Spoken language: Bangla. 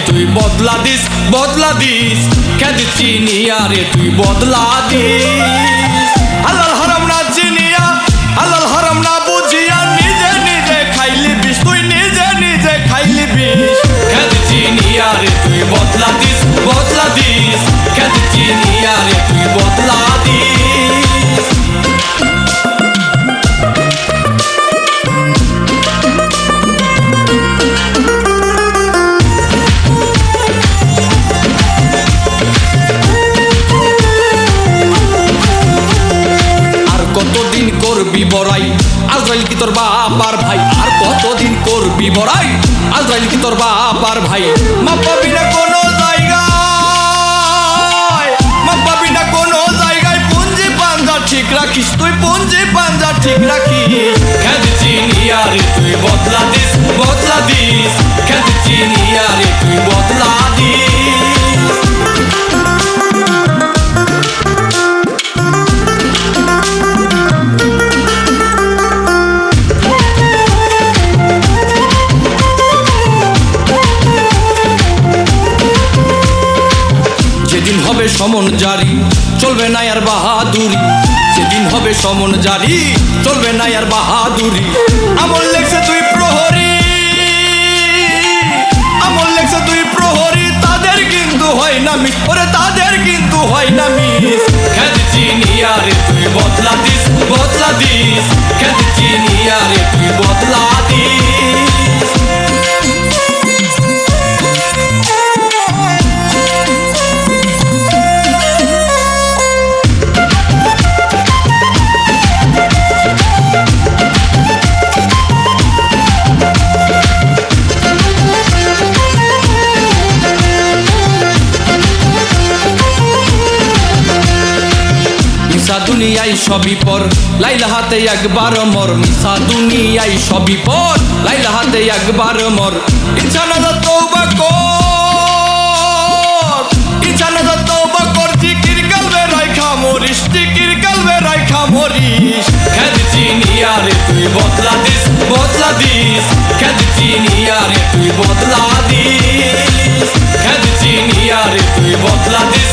তুই বদলা দিস খেদ চিনিয়া রে তুই বদলা দিস। হালাল হারাম না চিনিয়া হালাল হারাম না বুঝিয়া নিজে নিজে খাইলি বিষ, তুই নিজে নিজে খাইলি বিষ। খেদ চিনিয়া রে তুই বদলা দিস খেদ চিনিয়া রে তুই বদলা দিস। কতদিন করবি বড়াই আজরাইল কি তোর বাবার ভাই, আর কতদিন করবি বড়াই আজরাইল কি তোর বাবার ভাই। মাপ পাবি না কোনো জায়গায়, মাপ পাবি না কোনো জায়গায়, পুঞ্জি পাঞ্জা ঠিক রাখিস, তুই পুঞ্জি পাঞ্জা ঠিক রাখিস। খেদ চিনিয়া রে তুই বদলা দিস খেদ চিনিয়া রে তুই বদলা দিস। যেদিন হবে সমন জারি চলবে না আর বাহাদুরি, যেদিন হবে সমন জারি চলবে না আর বাহাদুরি। আমল লেখছে তুই প্রহরী, আমল লেখছে তুই প্রহরী, তাদের কিন্তু হয় না মিস, ওরে তাদের কিন্তু হয় না মিস। খেদ চিনিয়া রে তুই বদলা দিস খেদ চিনিয়া রে তুই বদলা দিস। মিশা দুনিয়ায় সবই পর লাইলা হাতে একবার মর, মিশা দুনিয়ায় সবই পর লাইলা হাতে একবার মর। ইনশাআল্লাহ তওবা কর, ইনশাআল্লাহ তওবা কর, জিকির কলবে রাখা মরিস, জিকির কলবে রাখা মরিস। খেদ চিনিয়া রে তুই বদলা দিস খেদ চিনিয়া রে তুই বদলা দিস খেদ চিনিয়া রে তুই বদলা দিস